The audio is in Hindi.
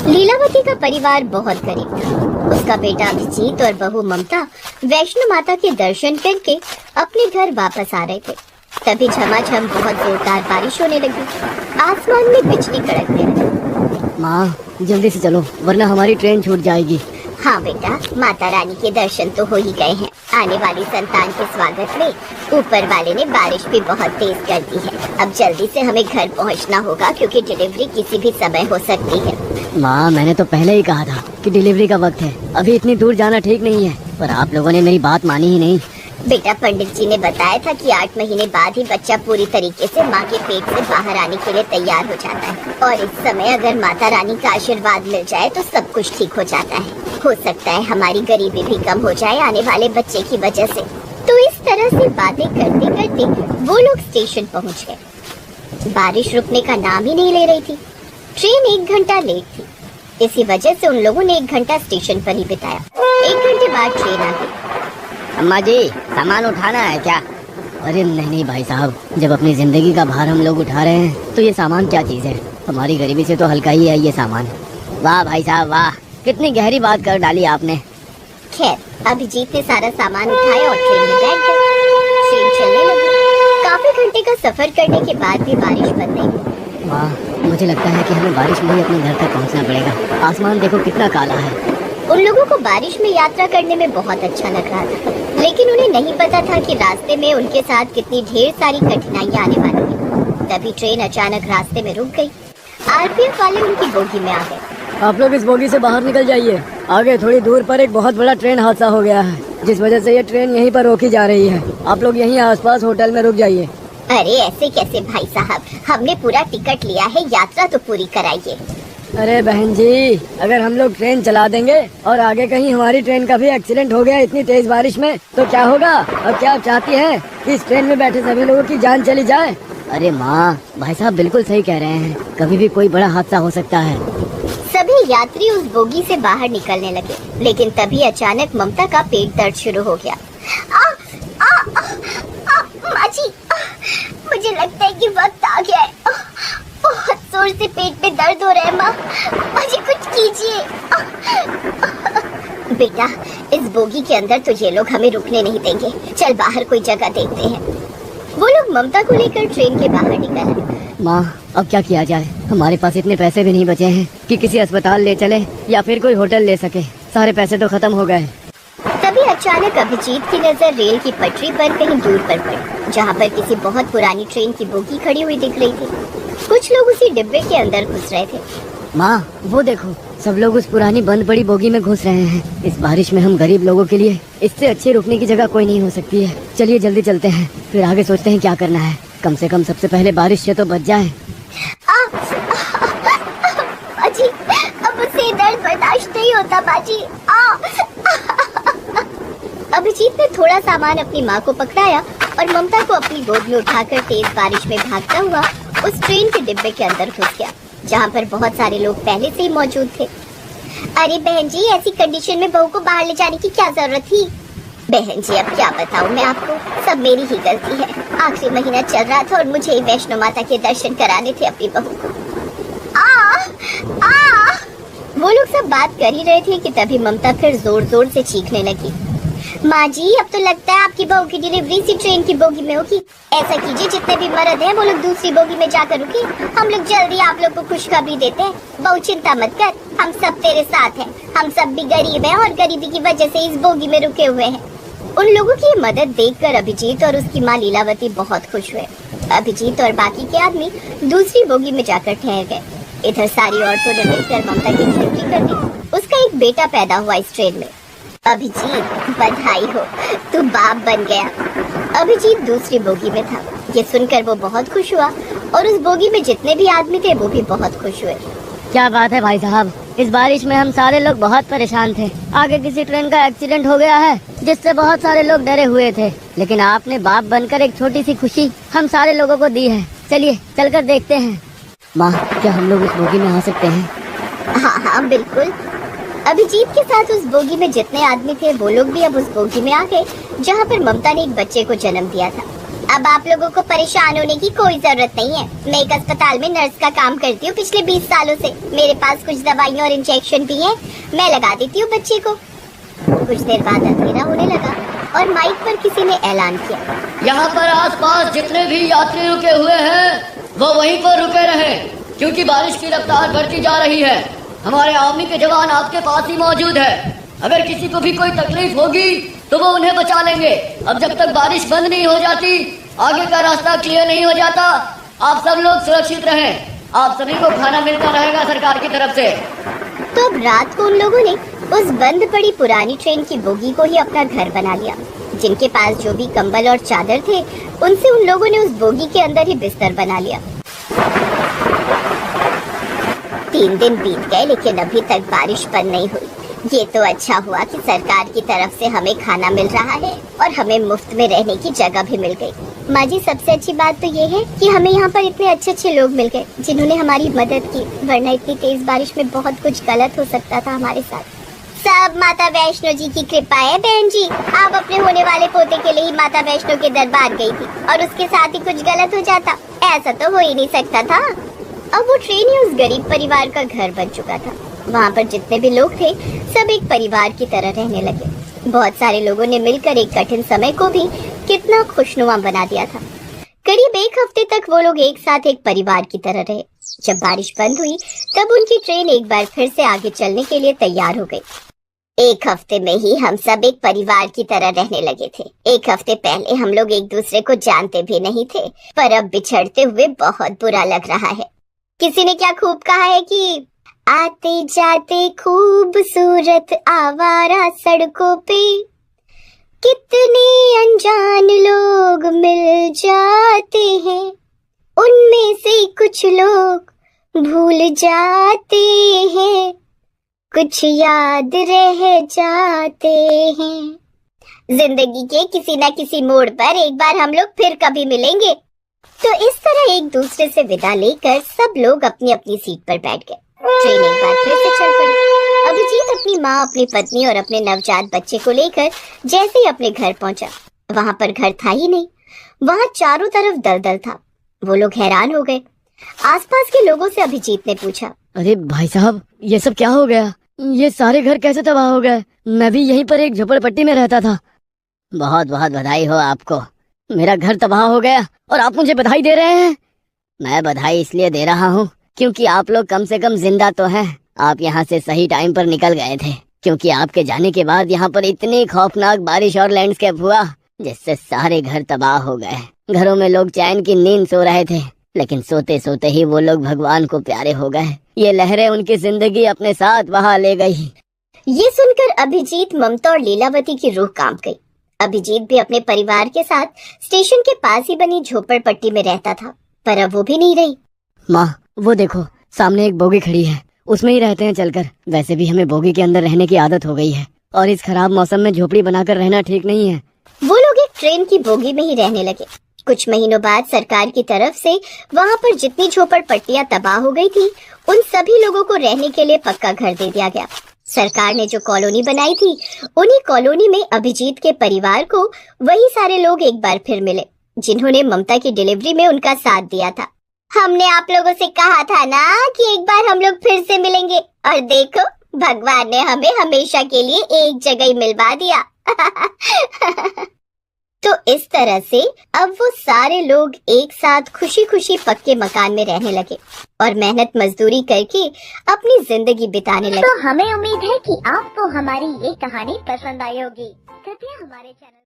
लीलावती का परिवार बहुत गरीब था। उसका बेटा अभिजीत और बहू ममता वैष्णो माता के दर्शन करके अपने घर वापस आ रहे थे। तभी झमाझम बहुत जोरदार बारिश होने लगी। आसमान में बिजली कड़कने लगी। माँ, जल्दी से चलो वरना हमारी ट्रेन छूट जाएगी। हाँ बेटा, माता रानी के दर्शन तो हो ही गए हैं। आने वाली संतान के स्वागत में ऊपर वाले ने बारिश भी बहुत तेज कर दी है। अब जल्दी से हमें घर पहुंचना होगा क्योंकि डिलीवरी किसी भी समय हो सकती है। माँ, मैंने तो पहले ही कहा था कि डिलीवरी का वक्त है, अभी इतनी दूर जाना ठीक नहीं है, पर आप लोगों ने मेरी बात मानी ही नहीं। बेटा, पंडित जी ने बताया था कि 8 महीने बाद ही बच्चा पूरी तरीके से माँ के पेट से बाहर आने के लिए तैयार हो जाता है और इस समय अगर माता रानी का आशीर्वाद मिल जाए तो सब कुछ ठीक हो जाता है। हो सकता है हमारी गरीबी भी कम हो जाए आने वाले बच्चे की वजह से। तो इस तरह से बातें करते करते वो लोग स्टेशन पहुँच गए। बारिश रुकने का नाम ही नहीं ले रही थी। ट्रेन 1 घंटा लेट थी। इसी वजह से उन लोगों ने 1 घंटा स्टेशन पर ही बिताया। 1 घंटे बाद ट्रेन आ गई। अम्मा जी, सामान उठाना है क्या? अरे नहीं भाई साहब, जब अपनी जिंदगी का भार हम लोग उठा रहे हैं तो ये सामान क्या चीज़ है? हमारी गरीबी से तो हल्का ही है ये सामान। वाह भाई साहब वाह, कितनी गहरी बात कर डाली आपने। खैर, अभिजीत ने सारा सामान उठाया और ट्रेन में बैठ गया। ट्रेन चलने लगी। काफी घंटे का सफर करने के बाद भी बारिश बंद नहीं हुई। वाह, मुझे लगता है कि हमें बारिश में ही अपने घर तक पहुंचना पड़ेगा। आसमान देखो कितना काला है। उन लोगों को बारिश में यात्रा करने में बहुत अच्छा लग रहा था, लेकिन उन्हें नहीं पता था कि रास्ते में उनके साथ कितनी ढेर सारी कठिनाइयां आने वाली हैं। तभी ट्रेन अचानक रास्ते में रुक गई। आरपीएफ वाले उनकी बोगी में आ गए। आप लोग इस बोगी से बाहर निकल जाइए। आगे थोड़ी दूर पर एक बहुत बड़ा ट्रेन हादसा हो गया है, जिस वजह से ये ट्रेन यहीं पर रोकी जा रही है। आप लोग यहीं आसपास होटल में रुक जाइए। अरे ऐसे कैसे भाई साहब, हमने पूरा टिकट लिया है, यात्रा तो पूरी कराइए। अरे बहन जी, अगर हम लोग ट्रेन चला देंगे और आगे कहीं हमारी ट्रेन का भी एक्सीडेंट हो गया इतनी तेज बारिश में तो क्या होगा? और क्या आप चाहती हैं कि इस ट्रेन में बैठे सभी लोगों की जान चली जाए? अरे माँ, भाई साहब बिल्कुल सही कह रहे हैं, कभी भी कोई बड़ा हादसा हो सकता है। सभी यात्री उस बोगी से बाहर निकलने लगे, लेकिन तभी अचानक ममता का पेट दर्द शुरू हो गया। माँ जी, मुझे लगता है कि वक्त आ गया है। बहुत जोर से पेट में दर्द हो रहा है माँ, मुझे कुछ कीजिए। बेटा, इस बोगी के अंदर तो ये लोग हमें रुकने नहीं देंगे। चल बाहर कोई जगह देखते हैं। वो लोग ममता को लेकर ट्रेन के बाहर निकले। माँ, अब क्या किया जाए? हमारे पास इतने पैसे भी नहीं बचे हैं कि किसी अस्पताल ले चले या फिर कोई होटल ले सके। सारे पैसे तो खत्म हो गए। तभी अचानक अभिजीत की नजर रेल की पटरी पर कहीं दूर पर पड़ी, जहाँ पर किसी बहुत पुरानी ट्रेन की बोगी खड़ी हुई दिख रही थी। कुछ लोग उसी डिब्बे के अंदर घुस रहे थे। माँ, वो देखो, सब लोग उस पुरानी बंद पड़ी बोगी में घुस रहे हैं। इस बारिश में हम गरीब लोगों के लिए इससे अच्छी रुकने की जगह कोई नहीं हो सकती है। चलिए जल्दी चलते हैं, फिर आगे सोचते हैं क्या करना है। कम से कम सबसे पहले बारिश से तो बच जाए। बाजी, अब मुझसे दर्द बर्दाश्त नहीं होता बाजी। अभिजीत ने थोड़ा सामान अपनी माँ को पकड़ाया और ममता को अपनी गोद में उठाकर तेज बारिश में भागता हुआ उस ट्रेन के डिब्बे के अंदर घुस गया, जहाँ पर बहुत सारे लोग पहले से ही मौजूद थे। अरे बहन जी, ऐसी कंडीशन में बहू को बाहर ले जाने की क्या जरूरत थी? बहन जी, अब क्या बताऊँ मैं आपको, सब मेरी ही गलती है। आखिरी महीना चल रहा था और मुझे ही वैष्णो माता के दर्शन कराने थे अपनी बहू को। वो लोग सब बात कर ही रहे थे कि तभी ममता फिर जोर जोर से चीखने लगी। माँ जी, अब तो लगता है आपकी बहू की डिलीवरी सी ट्रेन की बोगी में होगी। ऐसा कीजिए, जितने भी मर्द हैं वो लोग दूसरी बोगी में जाकर रुके। हम लोग जल्दी आप लोग को खुशखबरी देते हैं। बहू चिंता मत कर, हम सब तेरे साथ हैं। हम सब भी गरीब हैं और गरीबी की वजह से इस बोगी में रुके हुए हैं। उन लोगों की मदद देखकर अभिजीत और उसकी माँ लीलावती बहुत खुश हुए। अभिजीत और बाकी के आदमी दूसरी बोगी में जाकर ठहर गए। इधर सारी औरतों ने मिलकर ममता की डिलीवरी कर दी। उसका एक बेटा पैदा हुआ इस ट्रेन में। अभिजीत, बधाई हो, तू बाप बन गया। अभिजीत दूसरी बोगी में था। ये सुनकर वो बहुत खुश हुआ और उस बोगी में जितने भी आदमी थे वो भी बहुत खुश हुए। क्या बात है भाई साहब, इस बारिश में हम सारे लोग बहुत परेशान थे। आगे किसी ट्रेन का एक्सीडेंट हो गया है जिससे बहुत सारे लोग डरे हुए थे, लेकिन आपने बाप बनकर एक छोटी सी खुशी हम सारे लोगों को दी है। चलिए चलकर देखते हैं। माँ, क्या हम लोग उस बोगी में आ सकते हैं? हाँ हाँ बिल्कुल। अभिजीत के साथ उस बोगी में जितने आदमी थे वो लोग भी अब उस बोगी में आ गए, जहाँ पर ममता ने एक बच्चे को जन्म दिया था। अब आप लोगों को परेशान होने की कोई जरूरत नहीं है। मैं एक अस्पताल में नर्स का काम करती हूँ पिछले 20 सालों से। मेरे पास कुछ दवाइयाँ और इंजेक्शन भी हैं। मैं लगा देती हूँ बच्चे को। कुछ देर बाद अंधेरा होने लगा और माइक पर किसी ने ऐलान किया, यहाँ पर आसपास जितने भी यात्री रुके हुए हैं वो वहीं पर रुके रहें, क्योंकि बारिश की रफ्तार बढ़ती जा रही है। हमारे आर्मी के जवान आपके पास ही मौजूद है। अगर किसी को भी कोई तकलीफ होगी तो वो उन्हें बचा लेंगे। अब जब तक बारिश बंद नहीं हो जाती, आगे का रास्ता क्लियर नहीं हो जाता, आप सब लोग सुरक्षित रहें। आप सभी को खाना मिलता रहेगा सरकार की तरफ से। तो अब रात को उन लोगों ने उस बंद पड़ी पुरानी ट्रेन की बोगी को ही अपना घर बना लिया। जिनके पास जो भी कंबल और चादर थे, उनसे उन लोगों ने उस बोगी के अंदर ही बिस्तर बना लिया। 3 दिन बीत गए लेकिन अभी तक बारिश बंद नहीं हुई। ये तो अच्छा हुआ कि सरकार की तरफ से हमें खाना मिल रहा है और हमें मुफ्त में रहने की जगह भी मिल गई। माँ जी, सबसे अच्छी बात तो ये है कि हमें यहाँ पर इतने अच्छे अच्छे लोग मिल गए जिन्होंने हमारी मदद की, वरना इतनी तेज बारिश में बहुत कुछ गलत हो सकता था हमारे साथ। सब माता वैष्णो जी की कृपा है बहन जी। आप अपने होने वाले पोते के लिए ही माता वैष्णो के दरबार गई थी और उसके साथ ही कुछ गलत हो जाता, ऐसा तो हो ही नहीं सकता था। अब वो ट्रेन ही उस गरीब परिवार का घर बन चुका था। वहाँ पर जितने भी लोग थे सब एक परिवार की तरह रहने लगे। बहुत सारे लोगों ने मिलकर एक कठिन समय को भी कितना खुशनुमा बना दिया था। करीब 1 हफ्ते तक वो लोग एक साथ एक परिवार की तरह रहे। जब बारिश बंद हुई तब उनकी ट्रेन एक बार फिर से आगे चलने के लिए तैयार हो गई। 1 हफ्ते में ही हम सब एक परिवार की तरह रहने लगे थे। 1 हफ्ते पहले हम लोग एक दूसरे को जानते भी नहीं थे, पर अब बिछड़ते हुए बहुत बुरा लग रहा है। किसी ने क्या खूब कहा है कि आते जाते खूबसूरत आवारा सड़कों पे कितने अनजान लोग मिल जाते हैं, उनमें से कुछ लोग भूल जाते हैं, कुछ याद रह जाते हैं। जिंदगी के किसी न किसी मोड़ पर एक बार हम लोग फिर कभी मिलेंगे। तो इस तरह एक दूसरे से विदा लेकर सब लोग अपनी अपनी सीट पर बैठ गए। ट्रेन एक बार फिर से चल पड़ी। अभिजीत अपनी माँ, अपनी पत्नी और अपने नवजात बच्चे को लेकर जैसे ही अपने घर पहुंचा, वहाँ पर घर था ही नहीं। वहाँ चारों तरफ दलदल था। वो लोग हैरान हो गए। आसपास के लोगों से अभिजीत ने पूछा, अरे भाई साहब, ये सब क्या हो गया? ये सारे घर कैसे तबाह हो गए? मैं भी यहीं पर एक झोपड़पट्टी में रहता था। बहुत बहुत बधाई हो आपको। मेरा घर तबाह हो गया और आप मुझे बधाई दे रहे हैं? मैं बधाई इसलिए दे रहा हूँ क्योंकि आप लोग कम से कम जिंदा तो हैं। आप यहाँ से सही टाइम पर निकल गए थे, क्योंकि आपके जाने के बाद यहाँ पर इतनी खौफनाक बारिश और लैंडस्केप हुआ जिससे सारे घर तबाह हो गए। घरों में लोग चैन की नींद सो रहे थे, लेकिन सोते सोते ही वो लोग भगवान को प्यारे हो गए। ये लहरें उनकी जिंदगी अपने साथ बहा ले गई। ये सुनकर अभिजीत, ममता और लीलावती की रूह कांप गई। अभिजीत भी अपने परिवार के साथ स्टेशन के पास ही बनी झोपड़पट्टी में रहता था, पर अब वो भी नहीं रही। माँ, वो देखो, सामने एक बोगी खड़ी है, उसमें ही रहते हैं चलकर। वैसे भी हमें बोगी के अंदर रहने की आदत हो गई है और इस खराब मौसम में झोपड़ी बनाकर रहना ठीक नहीं है। वो लोग एक ट्रेन की बोगी में ही रहने लगे। कुछ महीनों बाद सरकार की तरफ से वहाँ पर जितनी झोपड़पट्टियां तबाह हो गई थी, उन सभी लोगों को रहने के लिए पक्का घर दे दिया गया। सरकार ने जो कॉलोनी बनाई थी, उन्हीं कॉलोनी में अभिजीत के परिवार को वही सारे लोग एक बार फिर मिले जिन्होंने ममता की डिलीवरी में उनका साथ दिया था। हमने आप लोगों से कहा था ना कि एक बार हम लोग फिर से मिलेंगे, और देखो भगवान ने हमें हमेशा के लिए एक जगह ही मिलवा दिया। तो इस तरह से अब वो सारे लोग एक साथ खुशी खुशी पक्के मकान में रहने लगे और मेहनत मजदूरी करके अपनी जिंदगी बिताने लगे। तो हमें उम्मीद है कि आपको हमारी ये कहानी पसंद आई होगी। कृपया हमारे चैनल